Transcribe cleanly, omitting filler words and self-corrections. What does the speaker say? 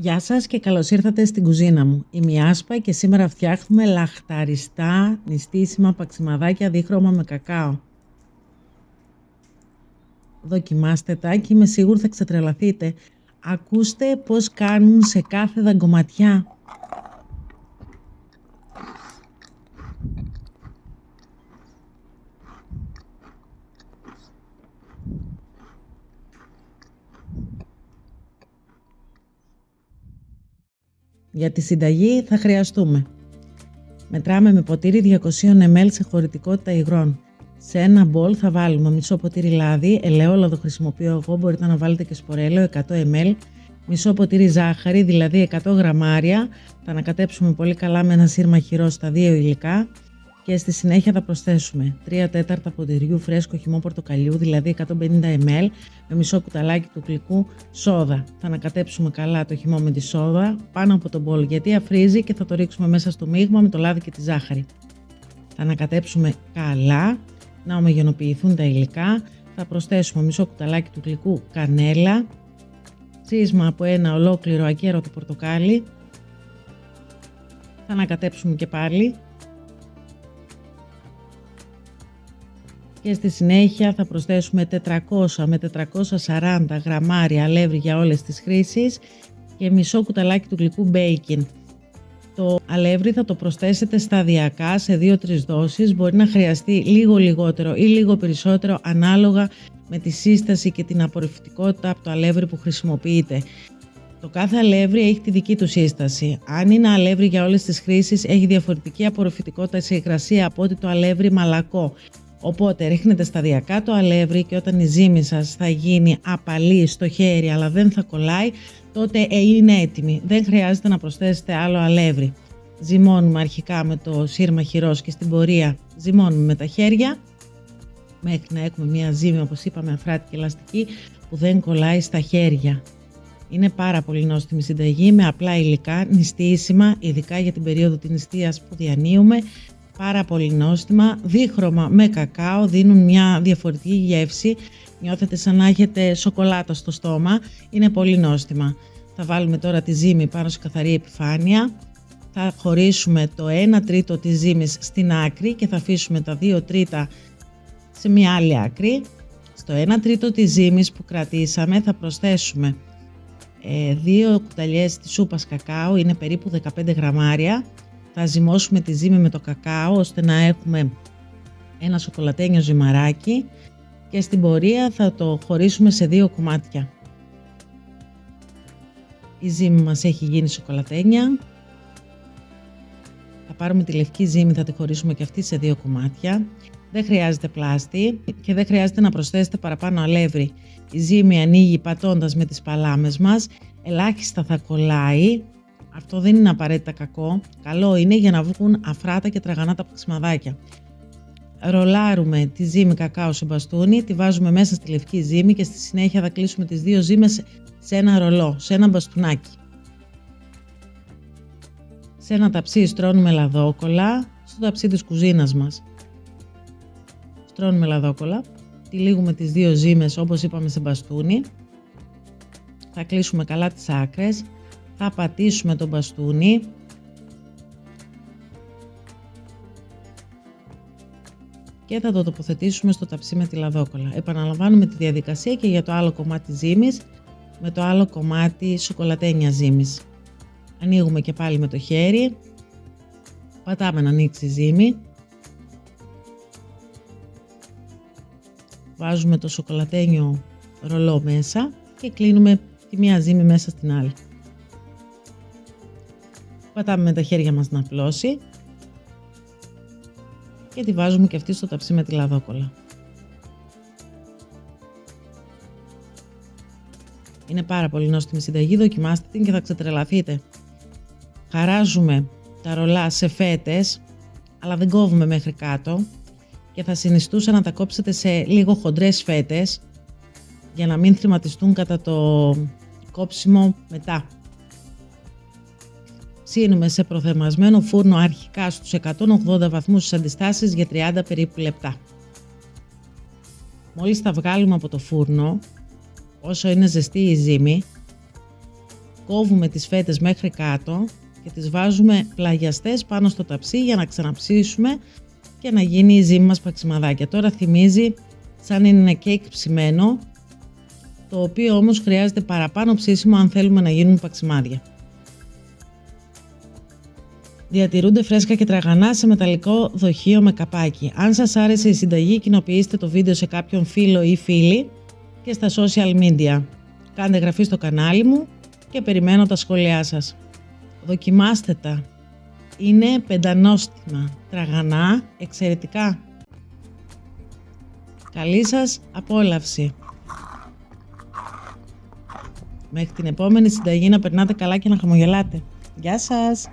Γεια σας και καλώς ήρθατε στην κουζίνα μου. Είμαι η Άσπα και σήμερα φτιάχνουμε λαχταριστά νηστίσιμα παξιμαδάκια δίχρωμα με κακάο. Δοκιμάστε τα και είμαι σίγουρη θα ξετρελαθείτε. Ακούστε πώς κάνουν σε κάθε δαγκωματιά. Για τη συνταγή θα χρειαστούμε. Μετράμε με ποτήρι 200 ml σε χωρητικότητα υγρών. Σε ένα μπολ θα βάλουμε μισό ποτήρι λάδι, ελαιόλαδο χρησιμοποιώ εγώ, μπορείτε να βάλετε και σπορέλαιο 100 ml, μισό ποτήρι ζάχαρη, δηλαδή 100 γραμμάρια, θα ανακατέψουμε πολύ καλά με ένα σύρμα χυρό στα δύο υλικά και στη συνέχεια θα προσθέσουμε 3 τέταρτα ποτηριού φρέσκο χυμό πορτοκαλιού, δηλαδή 150 ml, με μισό κουταλάκι του γλυκού σόδα. Θα ανακατέψουμε καλά το χυμό με τη σόδα πάνω από τον μπολ γιατί αφρίζει και θα το ρίξουμε μέσα στο μείγμα με το λάδι και τη ζάχαρη. Θα ανακατέψουμε καλά, να ομογενοποιηθούν τα υλικά, θα προσθέσουμε μισό κουταλάκι του γλυκού κανέλα, τσίσμα από ένα ολόκληρο ακέρατο πορτοκάλι, θα ανακατέψουμε και πάλι και στη συνέχεια θα προσθέσουμε 400 με 440 γραμμάρια αλεύρι για όλες τις χρήσεις και μισό κουταλάκι του γλυκού μπέικιν. Το αλεύρι θα το προσθέσετε σταδιακά σε 2-3 δόσεις, μπορεί να χρειαστεί λίγο λιγότερο ή λίγο περισσότερο ανάλογα με τη σύσταση και την απορροφητικότητα από το αλεύρι που χρησιμοποιείτε. Το κάθε αλεύρι έχει τη δική του σύσταση. Αν είναι αλεύρι για όλες τις χρήσεις, έχει διαφορετική απορροφητικότητα σε υγρασία από ότι το αλεύρι μαλακό. Οπότε ρίχνετε σταδιακά το αλεύρι και όταν η ζύμη σας θα γίνει απαλή στο χέρι αλλά δεν θα κολλάει, τότε είναι έτοιμη. Δεν χρειάζεται να προσθέσετε άλλο αλεύρι. Ζυμώνουμε αρχικά με το σύρμα χυρός και στην πορεία ζυμώνουμε με τα χέρια μέχρι να έχουμε μια ζύμη, όπως είπαμε, αφράτη και ελαστική που δεν κολλάει στα χέρια. Είναι πάρα πολύ νόστιμη συνταγή με απλά υλικά, νηστίσιμα, ειδικά για την περίοδο της νηστείας που διανύουμε. Πάρα πολύ νόστιμα, δίχρωμα με κακάο, δίνουν μια διαφορετική γεύση, νιώθετε σαν να έχετε σοκολάτα στο στόμα, είναι πολύ νόστιμα. Θα βάλουμε τώρα τη ζύμη πάνω σε καθαρή επιφάνεια, θα χωρίσουμε το 1 τρίτο της ζύμης στην άκρη και θα αφήσουμε τα 2 τρίτα σε μια άλλη άκρη. Στο 1 τρίτο της ζύμης που κρατήσαμε θα προσθέσουμε 2 κουταλιές της σούπας κακάο, είναι περίπου 15 γραμμάρια. Θα ζυμώσουμε τη ζύμη με το κακάο ώστε να έχουμε ένα σοκολατένιο ζυμαράκι και στην πορεία θα το χωρίσουμε σε 2 κομμάτια. Η ζύμη μας έχει γίνει σοκολατένια. Θα πάρουμε τη λευκή ζύμη, θα τη χωρίσουμε και αυτή σε 2 κομμάτια. Δεν χρειάζεται πλάστη και δεν χρειάζεται να προσθέσετε παραπάνω αλεύρι. Η ζύμη ανοίγει πατώντας με τις παλάμες μας, ελάχιστα θα κολλάει. Αυτό δεν είναι απαραίτητα κακό, καλό είναι για να βγουν αφράτα και τραγανά τα παξιμαδάκια. Ρολάρουμε τη ζύμη κακάο σε μπαστούνι, τη βάζουμε μέσα στη λευκή ζύμη και στη συνέχεια θα κλείσουμε τις 2 ζύμες σε ένα ρολό, σε ένα μπαστούνάκι. Σε ένα ταψί στρώνουμε λαδόκολλα, στο ταψί της κουζίνας μας. Στρώνουμε λαδόκολλα, τυλίγουμε τις 2 ζύμες όπως είπαμε σε μπαστούνι, θα κλείσουμε καλά τις άκρες. Θα πατήσουμε το μπαστούνι και θα το τοποθετήσουμε στο ταψί με τη λαδόκολλα. Επαναλαμβάνουμε τη διαδικασία και για το άλλο κομμάτι ζύμης με το άλλο κομμάτι σοκολατένια ζύμης. Ανοίγουμε και πάλι με το χέρι, πατάμε να ανοίξει η ζύμη, βάζουμε το σοκολατένιο ρολό μέσα και κλείνουμε τη μία ζύμη μέσα στην άλλη. Πατάμε με τα χέρια μας να απλώσει και τη βάζουμε και αυτή στο ταψί με τη λαδόκολλα. Είναι πάρα πολύ νόστιμη συνταγή, δοκιμάστε την και θα ξετρελαθείτε. Χαράζουμε τα ρολά σε φέτες, αλλά δεν κόβουμε μέχρι κάτω και θα συνιστούσα να τα κόψετε σε λίγο χοντρές φέτες για να μην θρηματιστούν κατά το κόψιμο μετά. Ψήνουμε σε προθερμασμένο φούρνο αρχικά στους 180 βαθμούς στις αντιστάσεις για 30 περίπου λεπτά. Μόλις τα βγάλουμε από το φούρνο, όσο είναι ζεστή η ζύμη, κόβουμε τις φέτες μέχρι κάτω και τις βάζουμε πλαγιαστές πάνω στο ταψί για να ξαναψήσουμε και να γίνει η ζύμη μας παξιμαδάκια. Τώρα θυμίζει σαν είναι κέικ ψημένο, το οποίο όμως χρειάζεται παραπάνω ψήσιμο αν θέλουμε να γίνουν παξιμάδια. Διατηρούνται φρέσκα και τραγανά σε μεταλλικό δοχείο με καπάκι. Αν σας άρεσε η συνταγή, κοινοποιήστε το βίντεο σε κάποιον φίλο ή φίλη και στα social media. Κάντε εγγραφή στο κανάλι μου και περιμένω τα σχόλιά σας. Δοκιμάστε τα. Είναι πεντανόστιμα, τραγανά, εξαιρετικά. Καλή σας απόλαυση. Μέχρι την επόμενη συνταγή να περνάτε καλά και να χαμογελάτε. Γεια σας!